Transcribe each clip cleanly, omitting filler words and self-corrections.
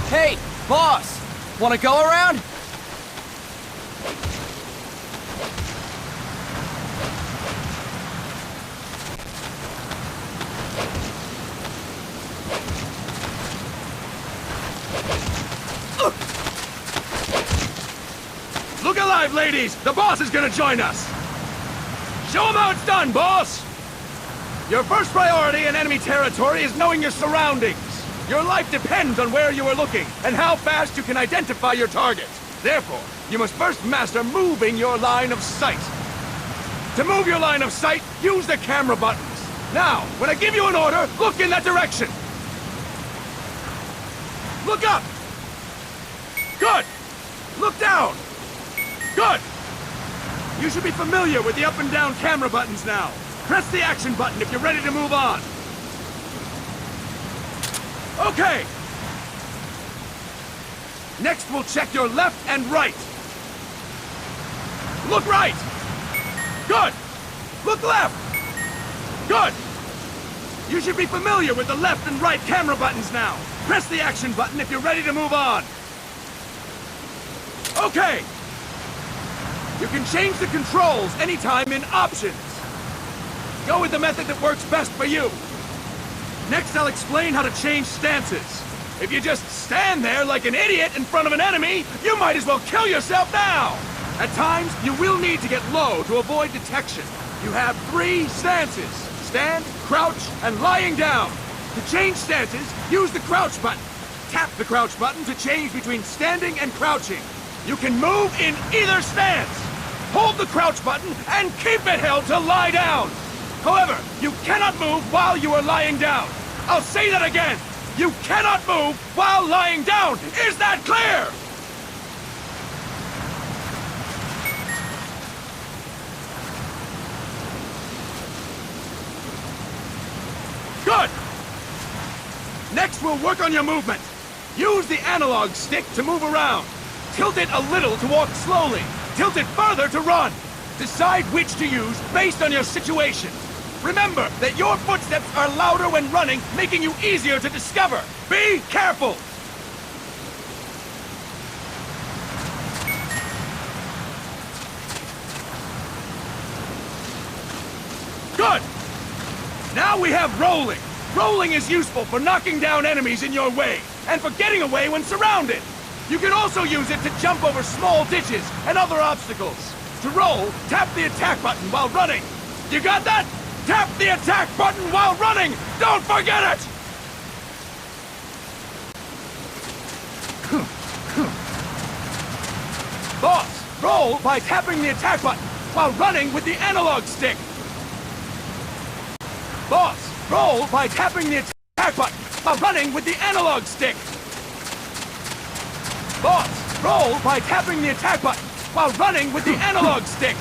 Hey, boss! Wanna go around? Look alive, ladies! The boss is gonna join us! Show him how it's done, boss! Your first priority in enemy territory is knowing your surroundings. Your life depends on where you are looking, and how fast you can identify your target. Therefore, you must first master moving your line of sight. To move your line of sight, use the camera buttons. Now, when I give you an order, look in that direction. Look up! Good! Look down! Good! You should be familiar with the up and down camera buttons now. Press the action button if you're ready to move on. Okay! Next, we'll check your left and right. Look right! Good! Look left! Good! You should be familiar with the left and right camera buttons now. Press the action button if you're ready to move on. Okay! You can change the controls anytime in Options. Go with the method that works best for you. Next, I'll explain how to change stances. If you just stand there like an idiot in front of an enemy, you might as well kill yourself now! At times, you will need to get low to avoid detection. You have 3 stances: stand, crouch, and lying down. To change stances, use the crouch button. Tap the crouch button to change between standing and crouching. You can move in either stance. Hold the crouch button and keep it held to lie down. However, you cannot move while you are lying down. I'll say that again. You cannot move while lying down. Is that clear? Good. Next, we'll work on your movement. Use the analog stick to move around. Tilt it a little to walk slowly. Tilt it further to run. Decide which to use based on your situation. Remember that your footsteps are louder when running, making you easier to discover. Be careful! Good! Now we have rolling. Rolling is useful for knocking down enemies in your way, and for getting away when surrounded. You can also use it to jump over small ditches and other obstacles. To roll, tap the attack button while running. You got that? Tap the attack button while running! Don't forget it! Boss, roll by tapping the attack button while running with the analog stick. Boss, roll by tapping the attack button while running with the analog stick. Boss, roll by tapping the attack button while running with the analog stick.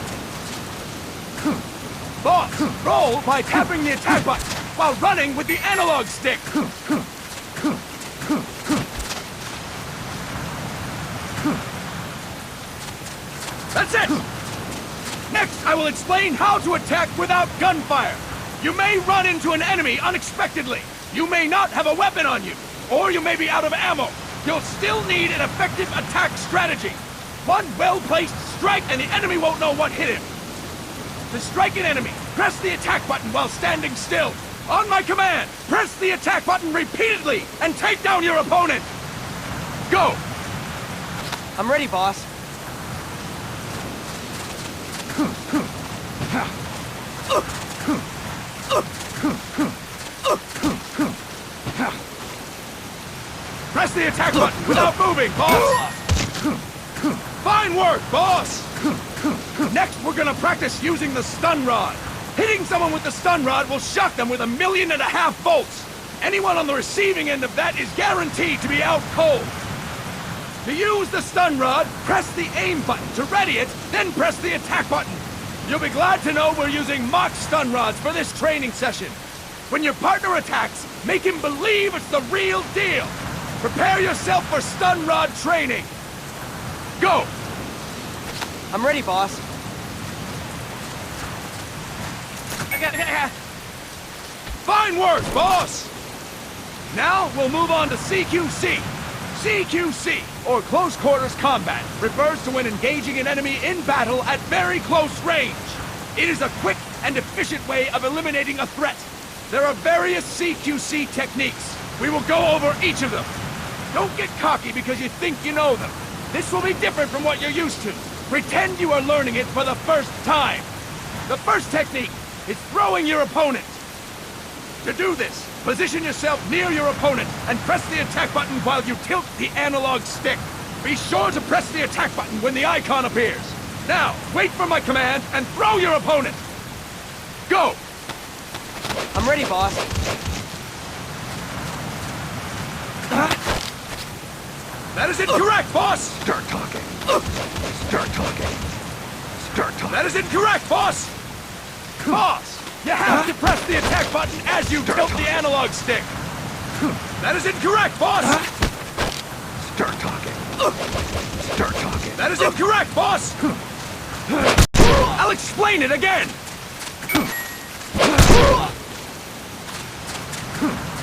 Boss, roll by tapping the attack button while running with the analog stick. That's it! Next, I will explain how to attack without gunfire. You may run into an enemy unexpectedly. You may not have a weapon on you, or you may be out of ammo. You'll still need an effective attack strategy. One well-placed strike and the enemy won't know what hit him. To strike an enemy, press the attack button while standing still. On my command, press the attack button repeatedly and take down your opponent. Go! I'm ready, boss. Press the attack button without moving, boss! Fine work, boss! Next, we're gonna practice using the stun rod. Hitting someone with the stun rod will shock them with 1.5 million volts. Anyone on the receiving end of that is guaranteed to be out cold. To use the stun rod, press the aim button to ready it, then press the attack button. You'll be glad to know we're using mock stun rods for this training session. When your partner attacks, make him believe it's the real deal. Prepare yourself for stun rod training. Go! I'm ready, boss. Fine work, boss! Now we'll move on to CQC. CQC, or Close Quarters Combat, refers to when engaging an enemy in battle at very close range. It is a quick and efficient way of eliminating a threat. There are various CQC techniques. We will go over each of them. Don't get cocky because you think you know them. This will be different from what you're used to. Pretend you are learning it for the first time. The first technique is throwing your opponent. To do this, position yourself near your opponent and press the attack button while you tilt the analog stick. Be sure to press the attack button when the icon appears. Now, wait for my command and throw your opponent. Go! I'm ready, boss. That is incorrect, boss! Start talking. Start talking. Start talking. That is incorrect, boss! Boss! You have to press the attack button as you tilt the analog stick. That is incorrect, boss! Start talking. Start talking. That is incorrect, boss! I'll explain it again!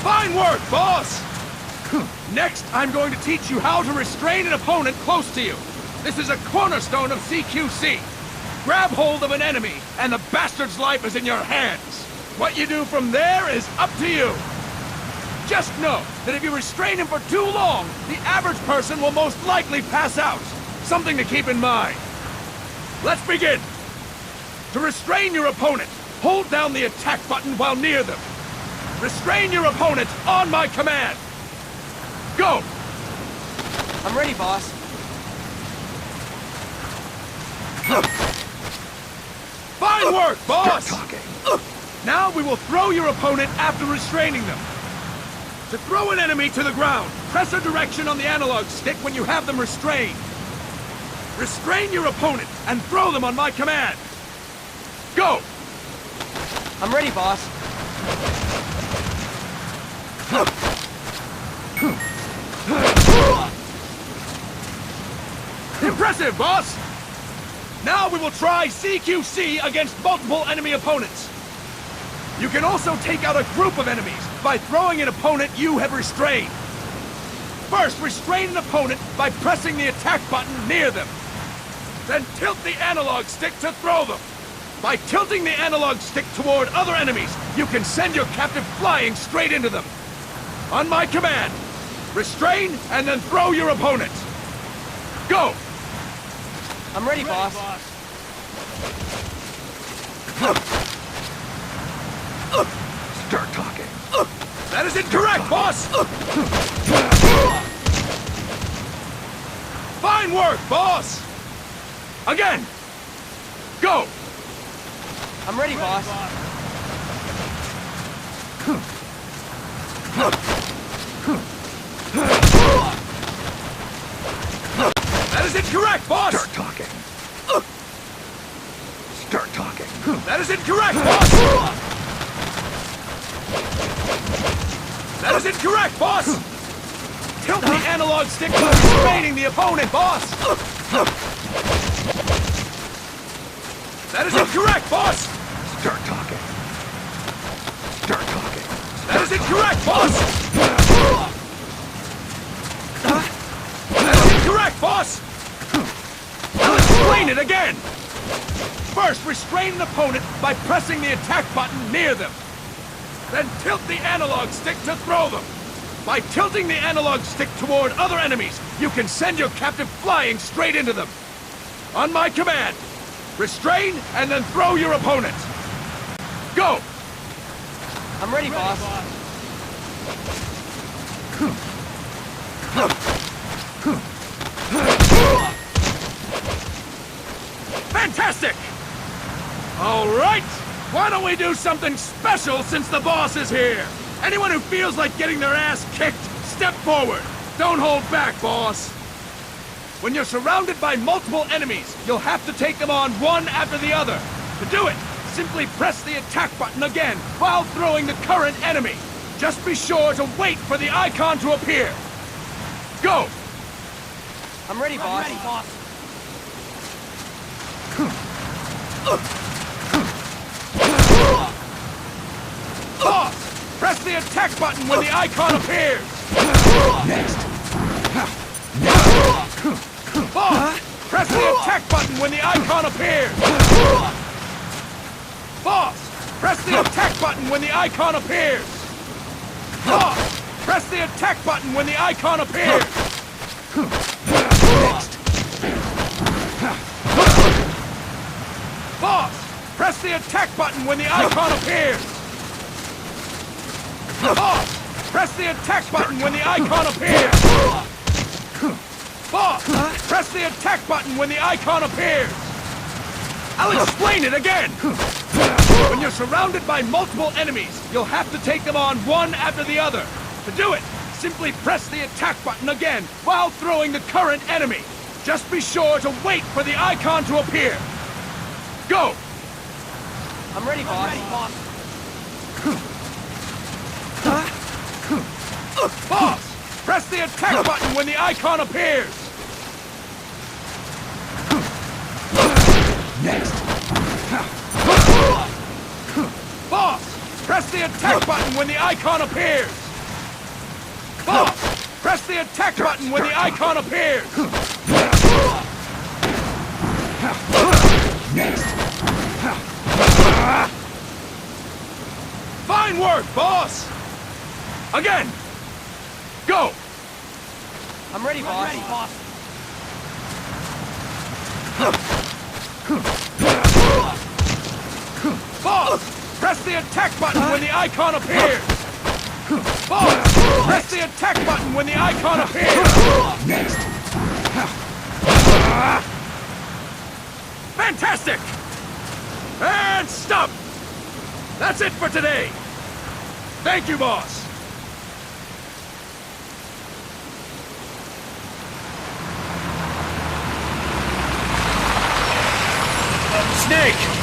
Fine work, boss! Next, I'm going to teach you how to restrain an opponent close to you. This is a cornerstone of CQC. Grab hold of an enemy, and the bastard's life is in your hands. What you do from there is up to you. Just know that if you restrain him for too long, the average person will most likely pass out. Something to keep in mind. Let's begin. To restrain your opponent, hold down the attack button while near them. Restrain your opponent on my command. Go! I'm ready, boss. Fine work, boss! Start talking. Now we will throw your opponent after restraining them. To throw an enemy to the ground, press a direction on the analog stick when you have them restrained. Restrain your opponent and throw them on my command. Go! I'm ready, boss. Impressive, boss! Now we will try CQC against multiple enemy opponents. You can also take out a group of enemies by throwing an opponent you have restrained. First, restrain an opponent by pressing the attack button near them. Then tilt the analog stick to throw them. By tilting the analog stick toward other enemies, you can send your captive flying straight into them. On my command, restrain and then throw your opponent. Go! I'm ready, boss. Start talking. That is incorrect, boss! Fine work, boss! Again! Go! I'm ready, boss. That is incorrect, boss! Start talking. Start talking. That is incorrect, boss! That is incorrect, boss! Tilt the analog stick while restraining the opponent, boss! That is incorrect, boss! Start talking. Start talking. That is incorrect, boss! That is incorrect, boss! I'll explain it again! First, restrain an opponent by pressing the attack button near them. Then tilt the analog stick to throw them. By tilting the analog stick toward other enemies, you can send your captive flying straight into them. On my command, restrain and then throw your opponent. Go! I'm ready, boss. Fantastic! All right, Why don't we do something special since the boss is here? Anyone who feels like getting their ass kicked, step forward. Don't hold back, boss. When you're surrounded by multiple enemies, you'll have to take them on one after the other. To do it, simply press the attack button again while throwing the current enemy. Just be sure to wait for the icon to appear. Go! I'm ready, boss. Boss! Press the attack button when the icon appears! Next. Boss! Press the attack button when the icon appears! Boss! Press the attack button when the icon appears! Boss! Press the attack button when the icon appears! Next. Boss! Press the attack button when the icon appears! Boss! Press the attack button when the icon appears! Boss! Press the attack button when the icon appears! I'll explain it again! When you're surrounded by multiple enemies, you'll have to take them on one after the other. To do it, simply press the attack button again while throwing the current enemy. Just be sure to wait for the icon to appear. Go! I'm ready, boss. Boss! Press the attack button when the icon appears! Next. Boss! Press the attack button when the icon appears! Boss! Press the attack button when the icon appears! Next. Fine work, boss! Again! Go! I'm ready, boss. Boss! Press the attack button when the icon appears! Boss! Press the attack button when the icon appears! Next. Fantastic! And stop! That's it for today! Thank you, boss! Snake!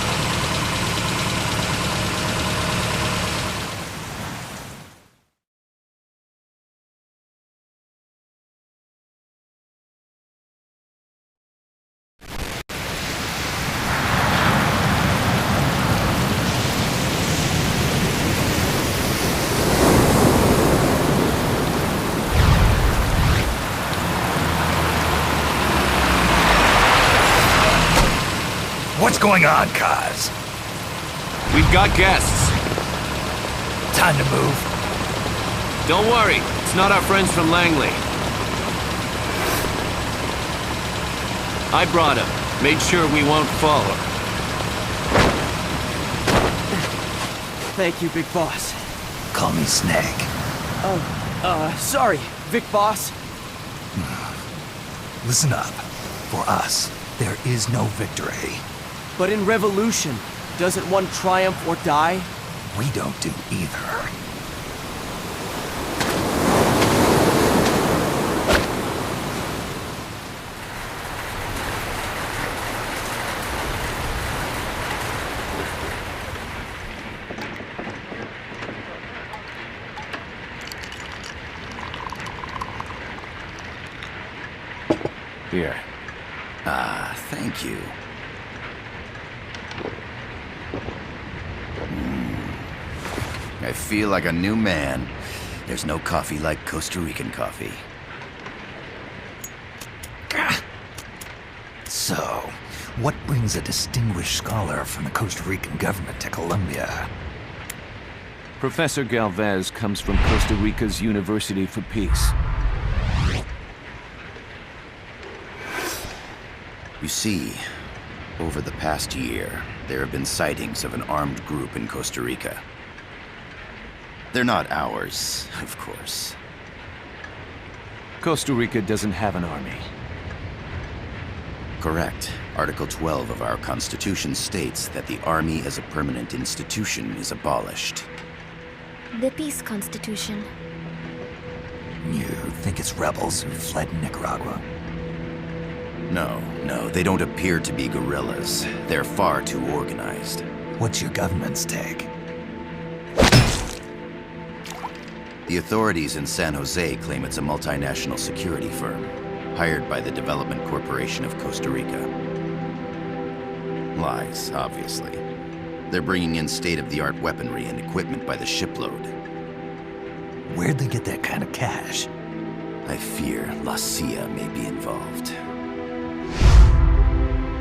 What's going on, Kaz? We've got guests. Time to move. Don't worry, it's not our friends from Langley. I brought him. Made sure we won't fall. Thank you, big boss. Call me Snake. Sorry, Vic boss. Listen up. For us, there is no victory. But in revolution, doesn't one triumph or die? We don't do either. Here. Ah, thank you. I feel like a new man. There's no coffee like Costa Rican coffee. So, what brings a distinguished scholar from the Costa Rican government to Colombia? Professor Galvez comes from Costa Rica's University for Peace. You see, over the past year, there have been sightings of an armed group in Costa Rica. They're not ours, of course. Costa Rica doesn't have an army. Correct, Article 12 of our Constitution states that the Army as a permanent institution is abolished. The Peace Constitution. You think it's rebels who fled Nicaragua? No, they don't appear to be guerrillas. They're far too organized. What's your government's take? The authorities in San Jose claim it's a multinational security firm, hired by the Development Corporation of Costa Rica. Lies, obviously. They're bringing in state-of-the-art weaponry and equipment by the shipload. Where'd they get that kind of cash? I fear La CIA may be involved.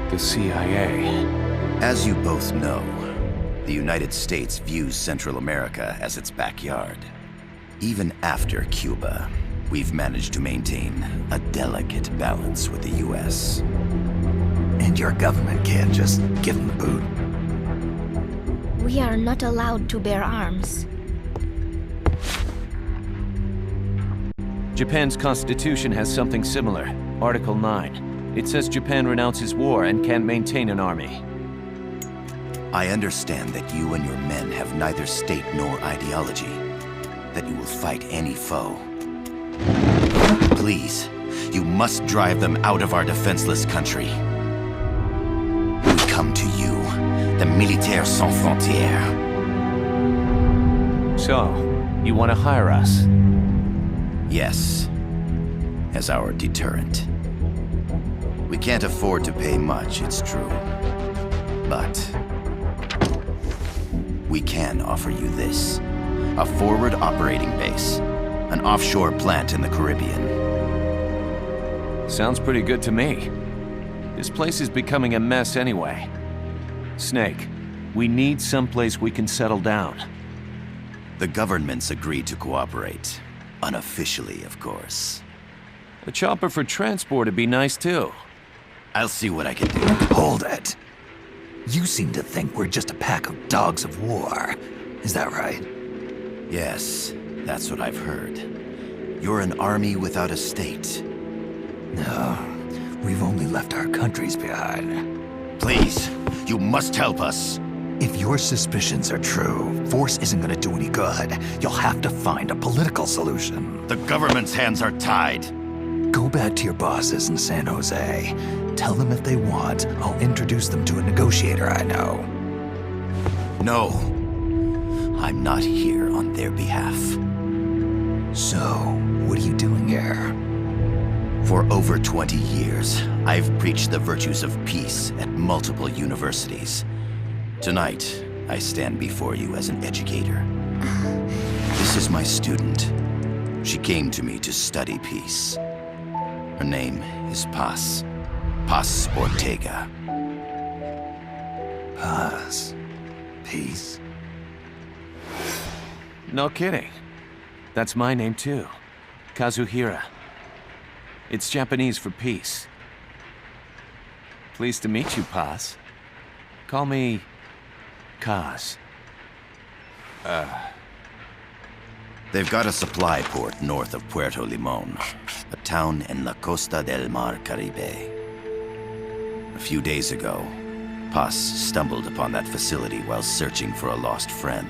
The CIA. As you both know, the United States views Central America as its backyard. Even after Cuba, we've managed to maintain a delicate balance with the US. And your government can't just give them the boot? We are not allowed to bear arms. Japan's constitution has something similar. Article 9. It says Japan renounces war and can't maintain an army. I understand that you and your men have neither state nor ideology. That you will fight any foe. Please, you must drive them out of our defenseless country. We come to you, the Militaires Sans Frontières. So, you want to hire us? Yes, as our deterrent. We can't afford to pay much, it's true. But we can offer you this. A forward operating base. An offshore plant in the Caribbean. Sounds pretty good to me. This place is becoming a mess anyway. Snake, we need someplace we can settle down. The governments agreed to cooperate. Unofficially, of course. A chopper for transport would be nice too. I'll see what I can do. Hold it. You seem to think we're just a pack of dogs of war. Is that right? Yes, that's what I've heard. You're an army without a state. No, we've only left our countries behind. Please, you must help us. If your suspicions are true, force isn't gonna do any good. You'll have to find a political solution. The government's hands are tied. Go back to your bosses in San Jose. Tell them if they want, I'll introduce them to a negotiator I know. No, I'm not here on their behalf. So, what are you doing here? For over 20 years, I've preached the virtues of peace at multiple universities. Tonight, I stand before you as an educator. This is my student. She came to me to study peace. Her name is Paz. Paz Ortega. Paz. Peace. No kidding. That's my name too. Kazuhira. It's Japanese for peace. Pleased to meet you, Paz. Call me Kaz. They've got a supply port north of Puerto Limon, a town in La Costa del Mar Caribe. A few days ago, Paz stumbled upon that facility while searching for a lost friend.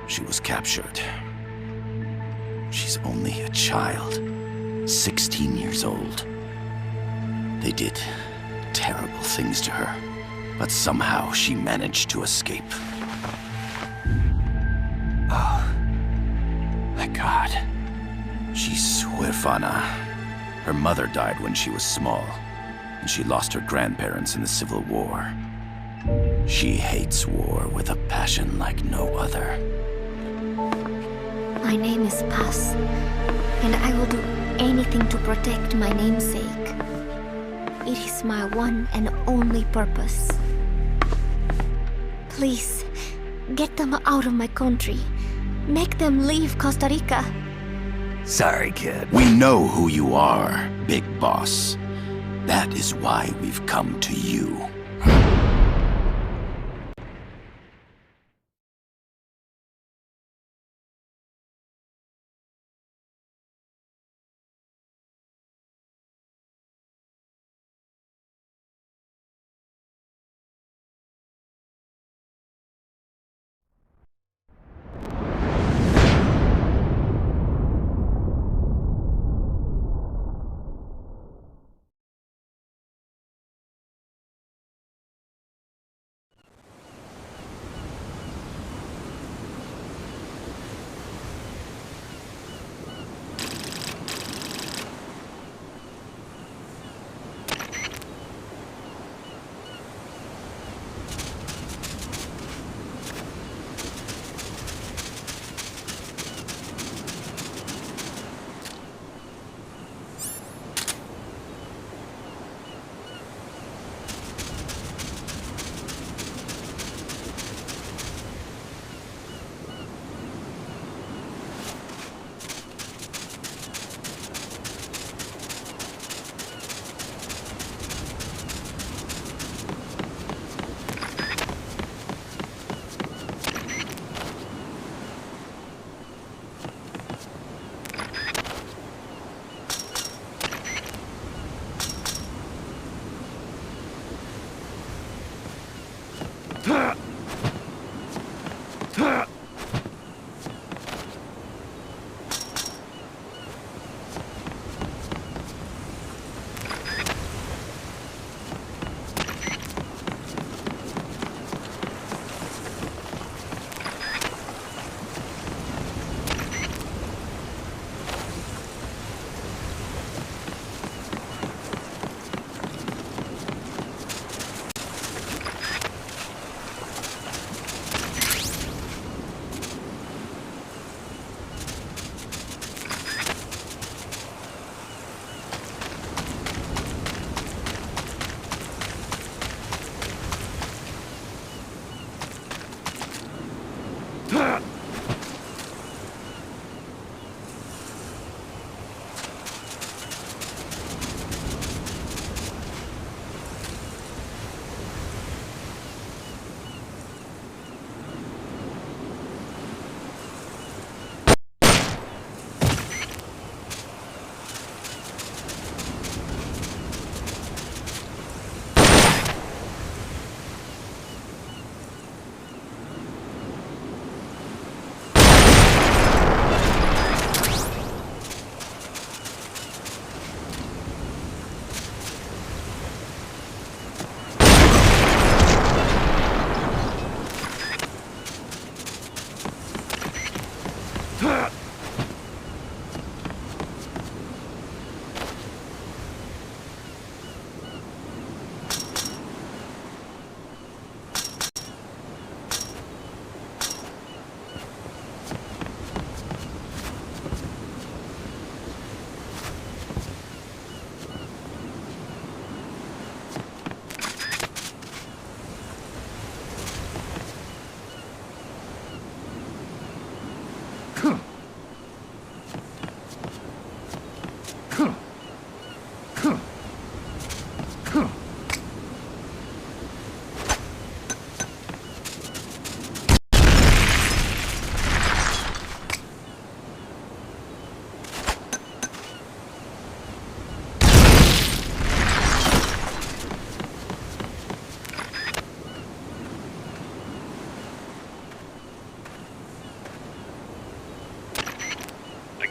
She was captured. She's only a child, 16 years old. They did terrible things to her, but somehow she managed to escape. Oh, my God. She's huérfana. Her mother died when she was small, and she lost her grandparents in the Civil War. She hates war with a passion like no other. My name is Paz, and I will do anything to protect my namesake. It is my one and only purpose. Please, get them out of my country. Make them leave Costa Rica. Sorry, kid. We know who you are, Big Boss. That is why we've come to you.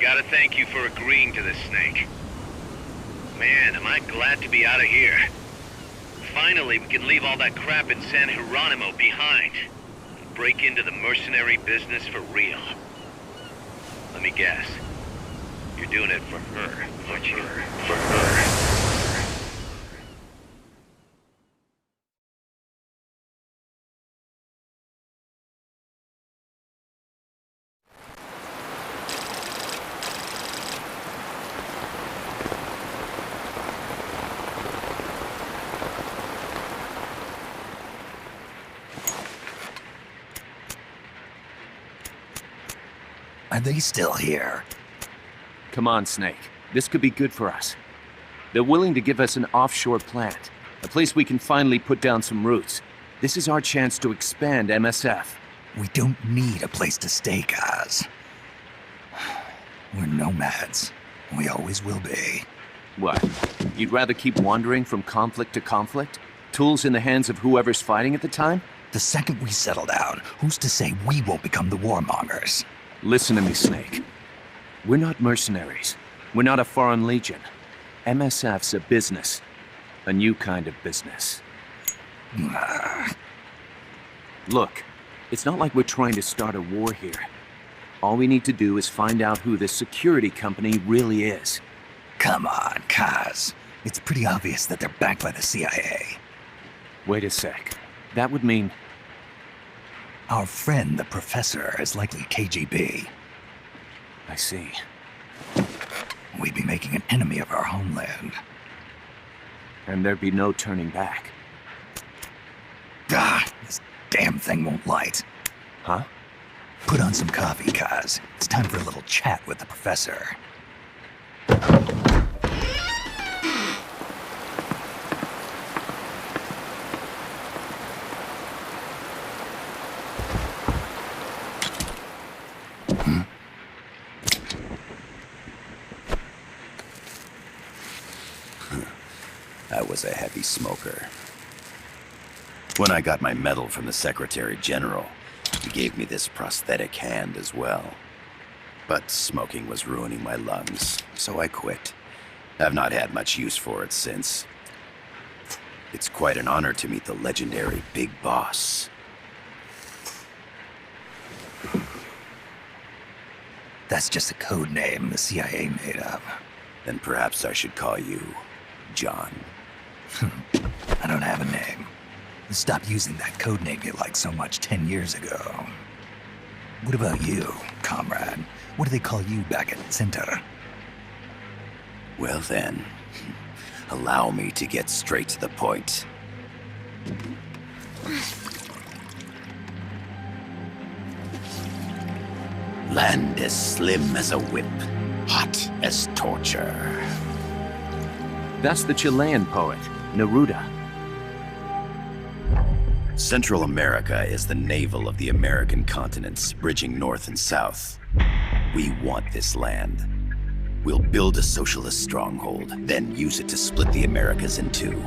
Gotta thank you for agreeing to this, Snake. Man, am I glad to be out of here. Finally, we can leave all that crap in San Geronimo behind. And break into the mercenary business for real. Let me guess. You're doing it for her, aren't you? For her. Are they still here? Come on, Snake. This could be good for us. They're willing to give us an offshore plant, a place we can finally put down some roots. This is our chance to expand MSF. We don't need a place to stay, Kaz. We're nomads. We always will be. What? You'd rather keep wandering from conflict to conflict? Tools in the hands of whoever's fighting at the time? The second we settle down, who's to say we won't become the warmongers? Listen to me, Snake. We're not mercenaries. We're not a foreign legion. MSF's a business. A new kind of business. Look, it's not like we're trying to start a war here. All we need to do is find out who this security company really is. Come on, Kaz. It's pretty obvious that they're backed by the CIA. Wait a sec. That would mean... Our friend, the Professor, is likely KGB. I see. We'd be making an enemy of our homeland. And there'd be no turning back. This damn thing won't light. Huh? Put on some coffee, Kaz. It's time for a little chat with the Professor. I was a heavy smoker. When I got my medal from the Secretary General, He gave me this prosthetic hand as well. But smoking was ruining my lungs, so I quit. I've not had much use for it since. It's quite an honor to meet the legendary Big Boss. That's just a code name the CIA made up. Then perhaps I should call you John. I don't have a name. Stop using that code name you liked so much 10 years ago. What about you, comrade? What do they call you back at Center? Well then, allow me to get straight to the point. Land as slim as a whip, hot as torture. That's the Chilean poet, Neruda. Central America is the navel of the American continents, bridging north and south. We want this land. We'll build a socialist stronghold, then use it to split the Americas in two.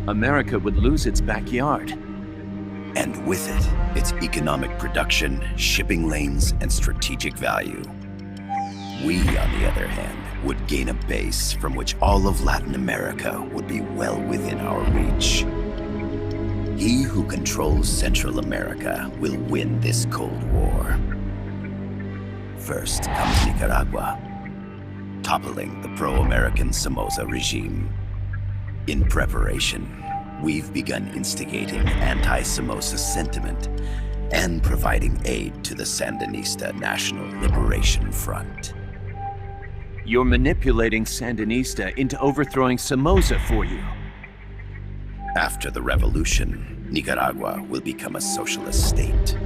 America would lose its backyard. And with it, its economic production, shipping lanes, and strategic value. We, on the other hand, would gain a base from which all of Latin America would be well within our reach. He who controls Central America will win this Cold War. First comes Nicaragua, toppling the pro-American Somoza regime. In preparation, we've begun instigating anti-Somoza sentiment and providing aid to the Sandinista National Liberation Front. You're manipulating Sandinista into overthrowing Somoza for you. After the revolution, Nicaragua will become a socialist state.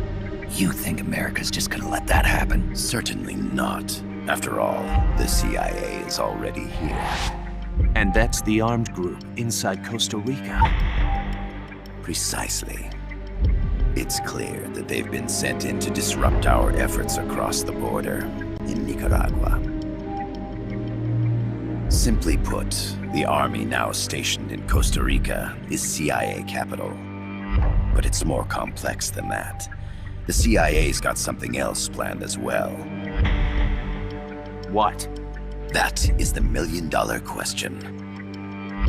You think America's just gonna let that happen? Certainly not. After all, the CIA is already here. And that's the armed group inside Costa Rica. Precisely. It's clear that they've been sent in to disrupt our efforts across the border in Nicaragua. Simply put, the army now stationed in Costa Rica is CIA capital. But it's more complex than that. The CIA's got something else planned as well. What? That is the million-dollar question.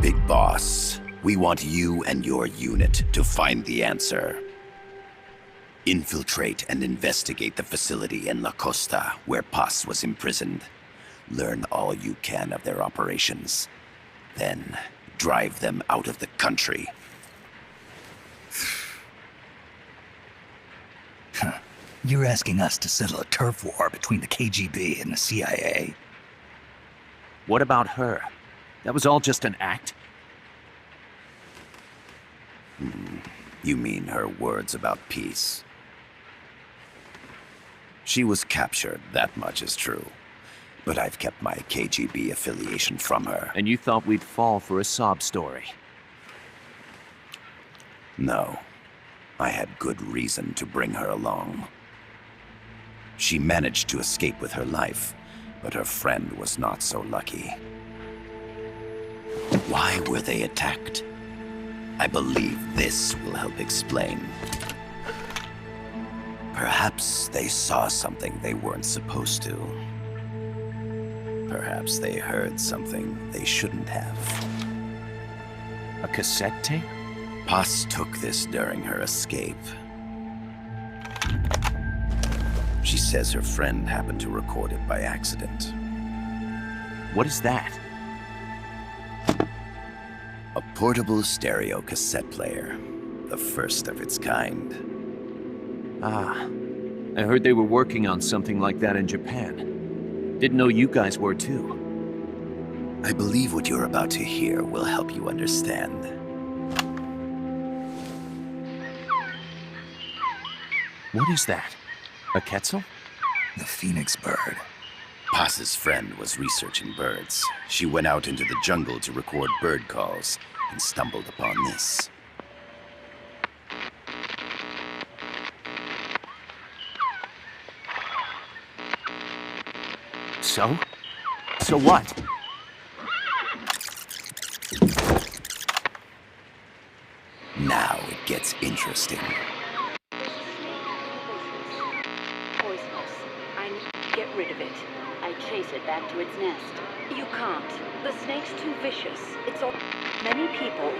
Big Boss, we want you and your unit to find the answer. Infiltrate and investigate the facility in La Costa where Paz was imprisoned. Learn all you can of their operations. Then, drive them out of the country. You're asking us to settle a turf war between the KGB and the CIA? What about her? That was all just an act? You mean her words about peace? She was captured, that much is true. But I've kept my KGB affiliation from her. And you thought we'd fall for a sob story? No. I had good reason to bring her along. She managed to escape with her life, but her friend was not so lucky. Why were they attacked? I believe this will help explain. Perhaps they saw something they weren't supposed to. Perhaps they heard something they shouldn't have. A cassette tape? Paz took this during her escape. She says her friend happened to record it by accident. What is that? A portable stereo cassette player. The first of its kind. Ah, I heard they were working on something like that in Japan. Didn't know you guys were too. I believe what you're about to hear will help you understand. What is that? A Quetzal? The phoenix bird. Paz's friend was researching birds. She went out into the jungle to record bird calls and stumbled upon this. So? So what? Now it gets interesting. get rid of it. I chase it back to its nest. You can't. The snake's too vicious. It's all many people.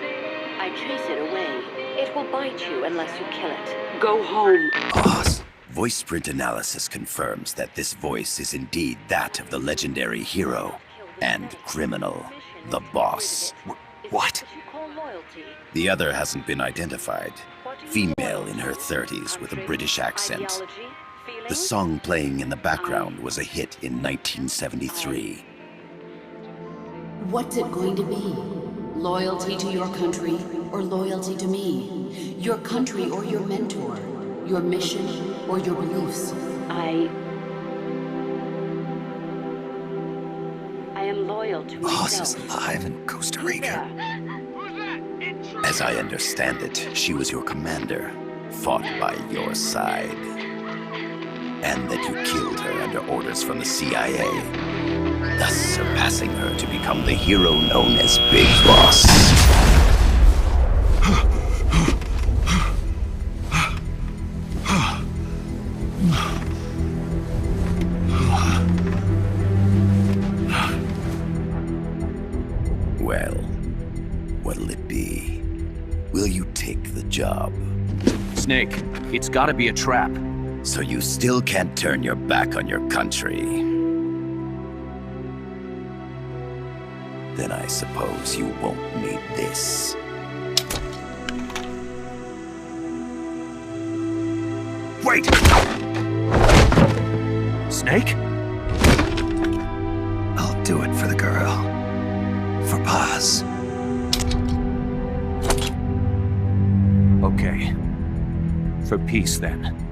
I chase it away. It will bite you unless you kill it. Go home. Boss. Voice print analysis confirms that this voice is indeed that of the legendary hero and criminal, the boss. What? The other hasn't been identified. Female in her 30s with a British accent. The song playing in the background was a hit in 1973. What's it going to be? Loyalty to your country or loyalty to me? Your country or your mentor? Your mission or your beliefs? I am loyal to Boss myself. is alive in Costa Rica. As I understand it, she was your commander, fought by your side. And that you killed her under orders from the CIA, thus surpassing her to become the hero known as Big Boss. Well, what'll it be? Will you take the job? Snake, it's gotta be a trap. So you still can't turn your back on your country? Then I suppose you won't need this. Wait! Snake? I'll do it for the girl. For Paz. Okay. For peace, then.